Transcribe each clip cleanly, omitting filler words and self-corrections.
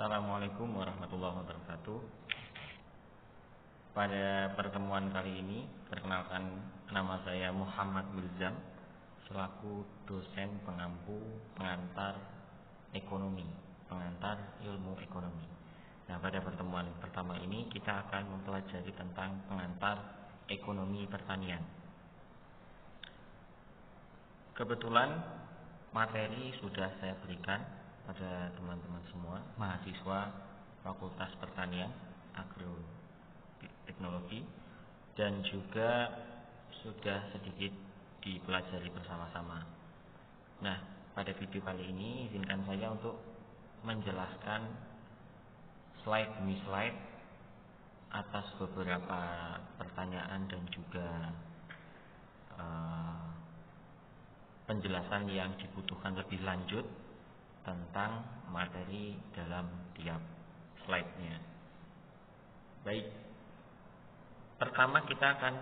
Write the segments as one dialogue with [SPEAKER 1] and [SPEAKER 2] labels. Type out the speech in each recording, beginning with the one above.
[SPEAKER 1] Assalamualaikum warahmatullahi wabarakatuh. Pada pertemuan kali ini, perkenalkan, nama saya Muhammad Milzam selaku dosen pengantar ilmu ekonomi. Nah, pada pertemuan pertama ini kita akan mempelajari tentang pengantar ekonomi pertanian. Kebetulan materi sudah saya berikan pada teman-teman semua, mahasiswa Fakultas Pertanian Agroteknologi, dan juga sudah sedikit dipelajari bersama-sama. Nah, pada video kali ini izinkan saya untuk menjelaskan slide demi slide atas beberapa pertanyaan dan juga penjelasan yang dibutuhkan lebih lanjut tentang materi dalam tiap slide-nya. Baik, pertama kita akan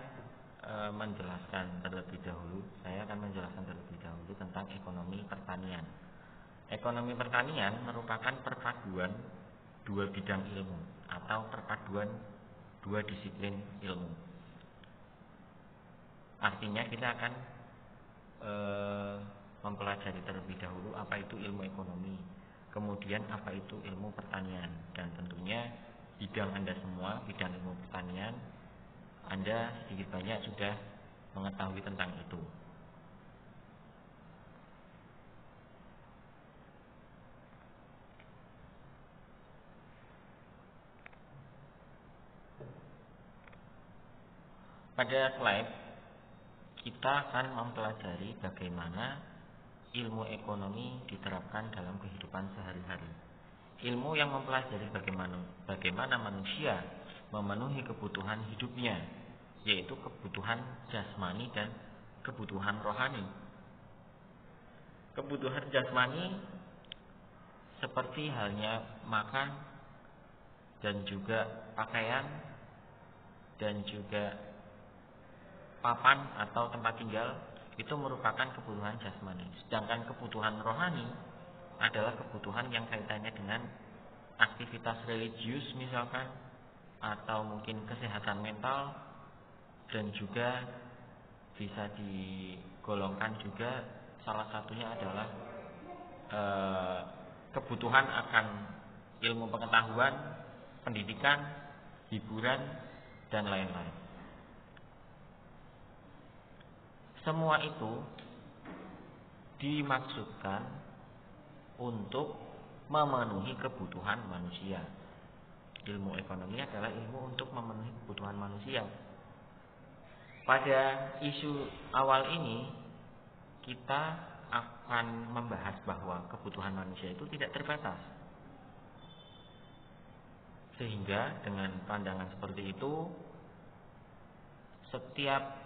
[SPEAKER 1] menjelaskan terlebih dahulu. Saya akan menjelaskan terlebih dahulu tentang ekonomi pertanian. Ekonomi pertanian merupakan perpaduan dua bidang ilmu atau perpaduan dua disiplin ilmu. Artinya kita akan mempelajari terlebih dahulu apa itu ilmu ekonomi, kemudian apa itu ilmu pertanian, dan tentunya bidang Anda semua, bidang ilmu pertanian, Anda sedikit banyak sudah mengetahui tentang itu. Pada slide kita akan mempelajari bagaimana ilmu ekonomi diterapkan dalam kehidupan sehari-hari. Ilmu yang mempelajari bagaimana manusia memenuhi kebutuhan hidupnya, yaitu kebutuhan jasmani dan kebutuhan rohani. Kebutuhan jasmani seperti halnya makan dan juga pakaian dan juga papan atau tempat tinggal, itu merupakan kebutuhan jasmani. Sedangkan kebutuhan rohani adalah kebutuhan yang kaitannya dengan aktivitas religius misalkan, atau mungkin kesehatan mental, dan juga bisa digolongkan juga salah satunya adalah kebutuhan akan ilmu pengetahuan, pendidikan, hiburan, dan lain-lain. Semua itu dimaksudkan untuk memenuhi kebutuhan manusia. Ilmu ekonomi adalah ilmu untuk memenuhi kebutuhan manusia. Pada isu awal ini kita akan membahas bahwa kebutuhan manusia itu tidak terbatas. Sehingga dengan pandangan seperti itu, setiap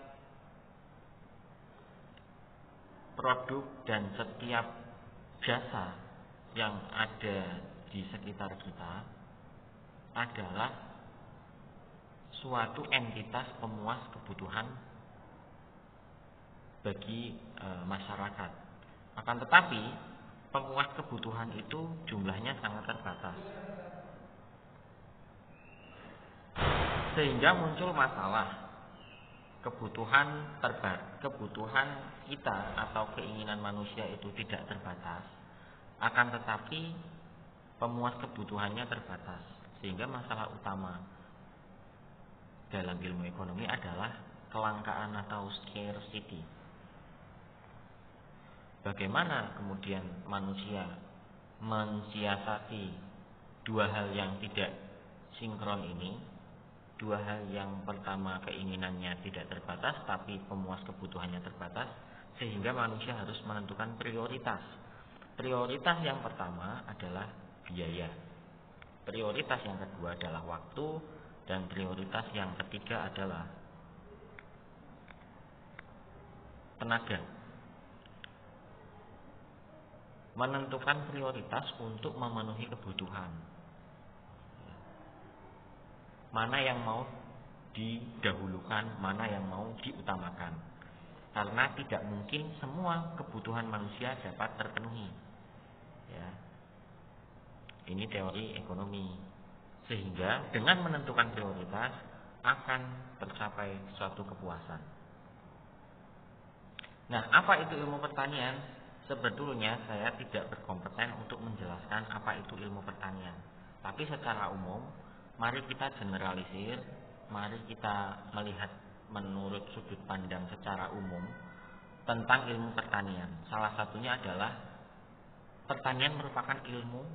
[SPEAKER 1] produk dan setiap jasa yang ada di sekitar kita adalah suatu entitas pemuas kebutuhan bagi masyarakat. Akan tetapi pemuas kebutuhan itu jumlahnya sangat terbatas, sehingga muncul masalah kebutuhan kita atau keinginan manusia itu tidak terbatas, akan tetapi pemuas kebutuhannya terbatas. Sehingga masalah utama dalam ilmu ekonomi adalah kelangkaan atau scarcity. Bagaimana kemudian manusia mensiasati dua hal yang tidak sinkron ini? Dua hal yang pertama, keinginannya tidak terbatas tapi pemuas kebutuhannya terbatas, sehingga manusia harus menentukan prioritas. Prioritas yang pertama adalah biaya, prioritas yang kedua adalah waktu, dan prioritas yang ketiga adalah tenaga. Menentukan prioritas untuk memenuhi kebutuhan, mana yang mau didahulukan, mana yang mau diutamakan. Karena tidak mungkin semua kebutuhan manusia dapat terpenuhi. Ya. Ini teori ekonomi. Sehingga dengan menentukan prioritas akan tercapai suatu kepuasan. Nah, apa itu ilmu pertanian? Sebetulnya saya tidak berkompeten untuk menjelaskan apa itu ilmu pertanian. Tapi secara umum, mari kita generalisir, mari kita melihat menurut sudut pandang secara umum tentang ilmu pertanian. Salah satunya adalah pertanian merupakan ilmu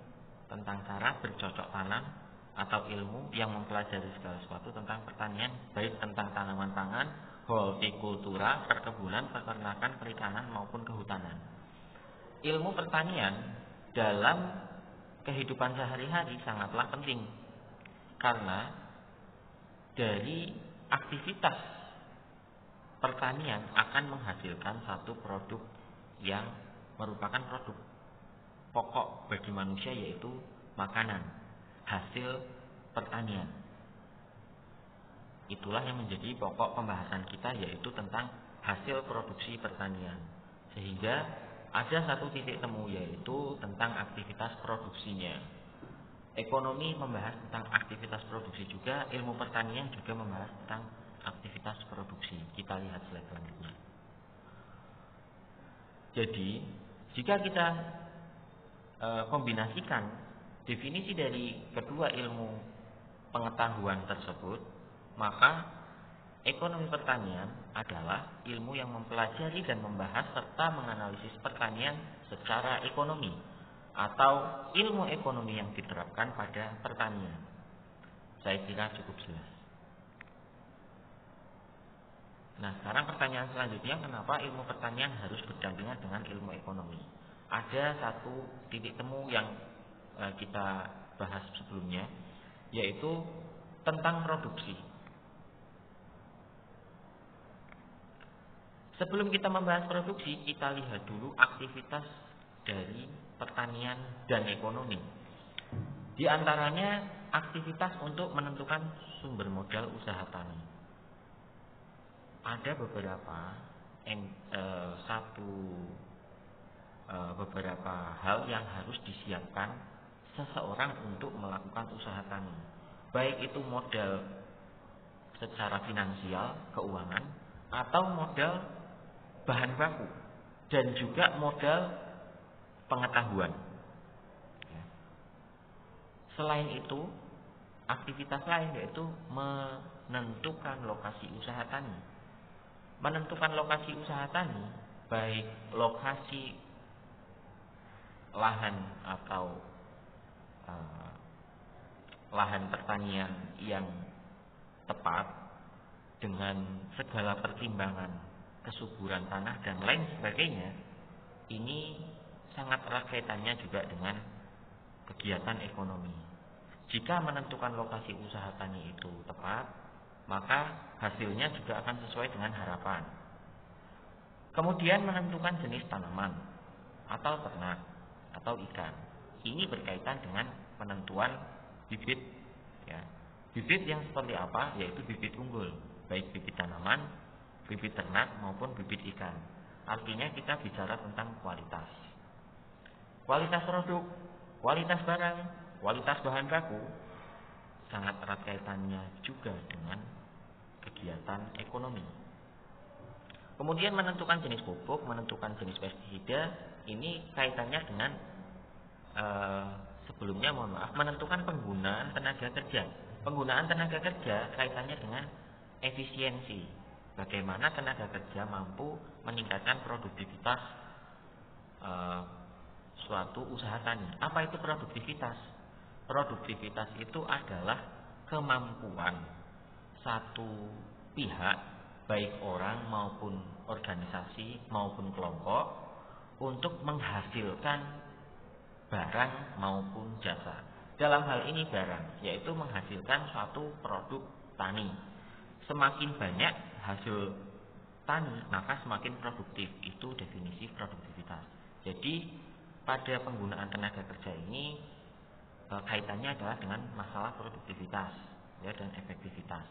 [SPEAKER 1] tentang cara bercocok tanam atau ilmu yang mempelajari segala sesuatu tentang pertanian, baik tentang tanaman pangan, hortikultura, perkebunan, peternakan, perikanan maupun kehutanan. Ilmu pertanian dalam kehidupan sehari-hari sangatlah penting karena dari aktivitas pertanian akan menghasilkan satu produk yang merupakan produk pokok bagi manusia, yaitu makanan hasil pertanian. Itulah yang menjadi pokok pembahasan kita, yaitu tentang hasil produksi pertanian. Sehingga ada satu titik temu, yaitu tentang aktivitas produksinya. Ekonomi membahas tentang aktivitas produksi juga, ilmu pertanian juga membahas tentang aktivitas produksi. Kita lihat slide selanjutnya. Jadi, jika kita kombinasikan definisi dari kedua ilmu pengetahuan tersebut, maka ekonomi pertanian adalah ilmu yang mempelajari dan membahas serta menganalisis pertanian secara ekonomi, atau ilmu ekonomi yang diterapkan pada pertanian. Saya kira cukup jelas. Nah, sekarang pertanyaan selanjutnya, kenapa ilmu pertanian harus berdampingan dengan ilmu ekonomi? Ada satu titik temu yang kita bahas sebelumnya, yaitu tentang produksi. Sebelum kita membahas produksi, kita lihat dulu aktivitas dari pertanian dan ekonomi. Di antaranya aktivitas untuk menentukan sumber modal usaha tani. Ada beberapa hal yang harus disiapkan seseorang untuk melakukan usaha tani, baik itu modal secara finansial, keuangan, atau modal bahan baku, dan juga modal pengetahuan. Selain itu, aktivitas lain yaitu menentukan lokasi usaha tani. Menentukan lokasi usaha tani, baik lokasi lahan atau lahan pertanian yang tepat dengan segala pertimbangan kesuburan tanah dan lain sebagainya, ini sangat erat kaitannya juga dengan kegiatan ekonomi. Jika menentukan lokasi usaha tani itu tepat, maka hasilnya juga akan sesuai dengan harapan. Kemudian menentukan jenis tanaman atau ternak atau ikan. Ini berkaitan dengan penentuan bibit, ya. Bibit yang seperti apa? Yaitu bibit unggul, baik bibit tanaman, bibit ternak maupun bibit ikan. Artinya kita bicara tentang kualitas. Kualitas produk, kualitas barang, kualitas bahan baku sangat erat kaitannya juga dengan kegiatan ekonomi. Kemudian menentukan jenis pupuk, menentukan jenis pestisida, ini kaitannya dengan sebelumnya menentukan penggunaan tenaga kerja. Penggunaan tenaga kerja kaitannya dengan efisiensi. Bagaimana tenaga kerja mampu meningkatkan produktivitas suatu usaha tani. Apa itu produktivitas? Produktivitas itu adalah kemampuan satu pihak, baik orang maupun organisasi maupun kelompok, untuk menghasilkan barang maupun jasa. Dalam hal ini barang, yaitu menghasilkan suatu produk tani. Semakin banyak hasil tani, maka semakin produktif. Itu definisi produktivitas. Jadi pada penggunaan tenaga kerja ini kaitannya adalah dengan masalah produktivitas, ya, dan efektivitas.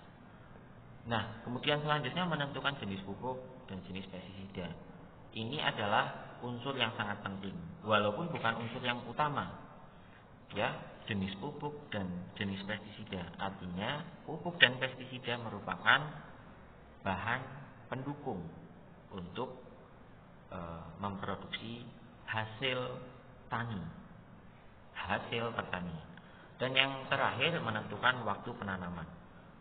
[SPEAKER 1] Nah, kemudian selanjutnya menentukan jenis pupuk dan jenis pestisida. Ini adalah unsur yang sangat penting, walaupun bukan unsur yang utama. ya, jenis pupuk dan jenis pestisida. Artinya pupuk dan pestisida merupakan bahan pendukung untuk memproduksi hasil pertanian. Dan yang terakhir, menentukan waktu penanaman.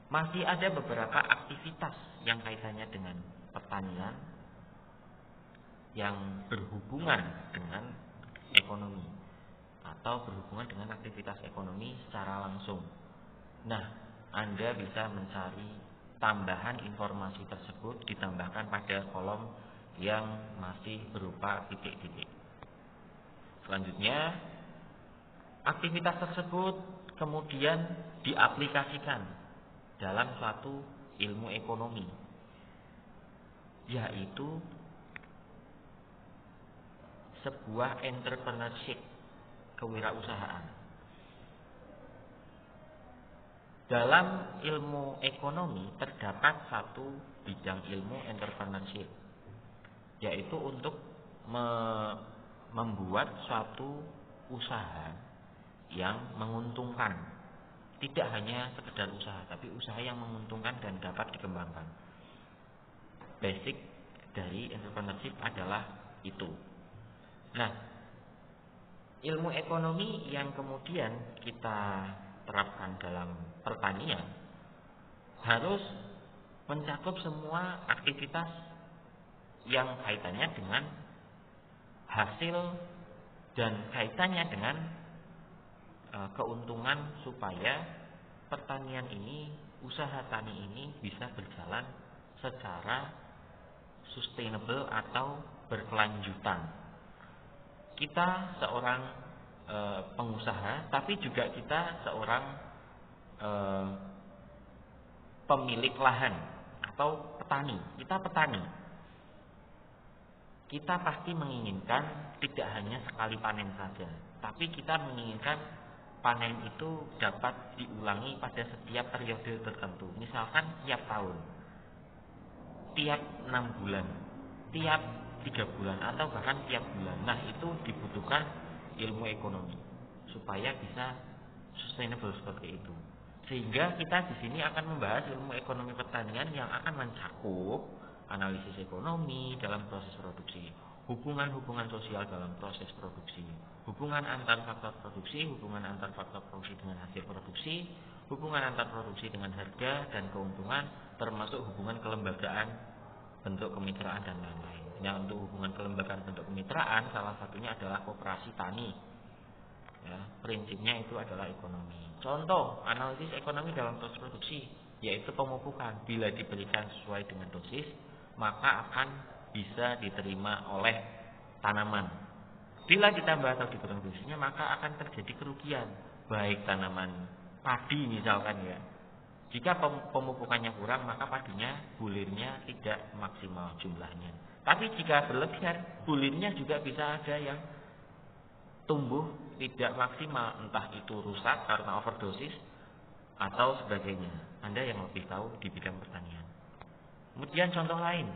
[SPEAKER 1] Masih ada beberapa aktivitas yang kaitannya dengan pertanian yang berhubungan dengan ekonomi atau berhubungan dengan aktivitas ekonomi secara langsung. Nah, Anda bisa mencari tambahan informasi tersebut, ditambahkan pada kolom yang masih berupa titik-titik. Selanjutnya, aktivitas tersebut kemudian diaplikasikan dalam suatu ilmu ekonomi, yaitu sebuah entrepreneurship, kewirausahaan. Dalam ilmu ekonomi terdapat satu bidang ilmu entrepreneurship, yaitu untuk membuat suatu usaha yang menguntungkan. Tidak hanya sekedar usaha, tapi usaha yang menguntungkan dan dapat dikembangkan. Basic dari entrepreneurship adalah itu. Nah, ilmu ekonomi yang kemudian kita terapkan dalam pertanian harus mencakup semua aktivitas yang kaitannya dengan hasil dan kaitannya dengan keuntungan, supaya pertanian ini, usaha tani ini bisa berjalan secara sustainable atau berkelanjutan. Kita seorang pengusaha, tapi juga kita seorang pemilik lahan atau petani. Kita petani. Kita pasti menginginkan tidak hanya sekali panen saja, tapi kita menginginkan panen itu dapat diulangi pada setiap periode tertentu. Misalkan tiap tahun, tiap 6 bulan, tiap 3 bulan, atau bahkan tiap bulan. Nah, itu dibutuhkan ilmu ekonomi supaya bisa sustainable seperti itu. Sehingga kita di sini akan membahas ilmu ekonomi pertanian yang akan mencakup analisis ekonomi dalam proses produksi, hubungan-hubungan sosial dalam proses produksi, hubungan antar faktor produksi, hubungan antar faktor produksi dengan hasil produksi, hubungan antar produksi dengan harga dan keuntungan, termasuk hubungan kelembagaan, bentuk kemitraan, dan lain-lain. Nah, untuk hubungan kelembagaan bentuk kemitraan, salah satunya adalah koperasi tani. Ya, prinsipnya itu adalah ekonomi. Contoh analisis ekonomi dalam proses produksi, yaitu pemupukan. Bila diberikan sesuai dengan dosis, maka akan bisa diterima oleh tanaman. Bila ditambah atau dikurang dosisnya, maka akan terjadi kerugian, baik tanaman padi misalkan ya. Jika pemupukannya kurang, maka padinya, bulirnya tidak maksimal jumlahnya. Tapi jika berlebihan, bulirnya juga bisa ada yang tumbuh tidak maksimal, entah itu rusak karena overdosis atau sebagainya. Anda yang lebih tahu di bidang pertanian. Kemudian contoh lain,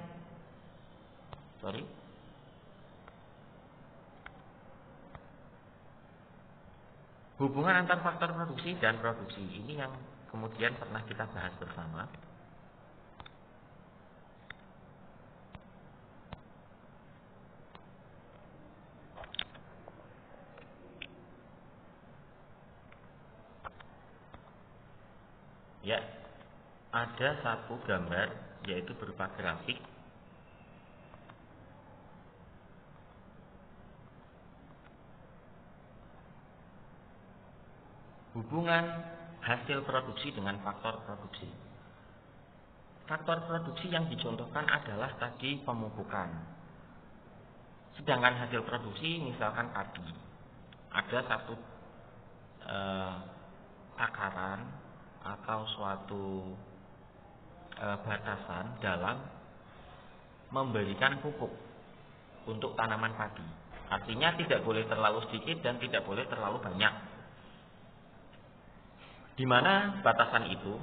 [SPEAKER 1] hubungan antar faktor produksi dan produksi. Ini yang kemudian pernah kita bahas bersama. Ya, ada satu gambar, yaitu berupa grafik. Hubungan hasil produksi dengan faktor produksi. Faktor produksi yang dicontohkan adalah tadi pemupukan. Sedangkan hasil produksi misalkan padi. Ada satu takaran atau suatu batasan dalam memberikan pupuk untuk tanaman padi. Artinya tidak boleh terlalu sedikit dan tidak boleh terlalu banyak. Di mana batasan itu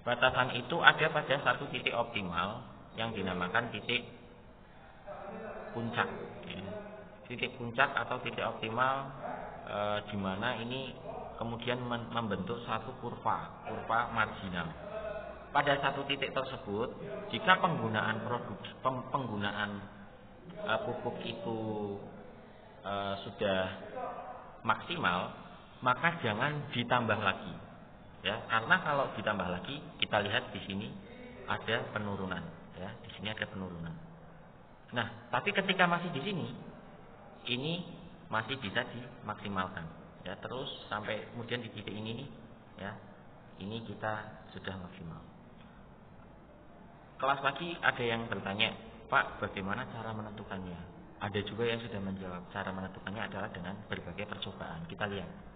[SPEAKER 1] Batasan itu ada pada satu titik optimal yang dinamakan titik puncak. Titik puncak atau titik optimal di mana ini kemudian membentuk satu kurva marginal. Pada satu titik tersebut, jika penggunaan pupuk itu sudah maksimal, maka jangan ditambah lagi. Ya, karena kalau ditambah lagi, kita lihat di sini ada penurunan. Ya, di sini ada penurunan. Nah, tapi ketika masih di sini, ini masih bisa dimaksimalkan. Ya, terus sampai kemudian di titik ini nih, ya, ini kita sudah maksimal. Kelas pagi ada yang bertanya, Pak, bagaimana cara menentukannya? Ada juga yang sudah menjawab, cara menentukannya adalah dengan berbagai percobaan. Kita lihat.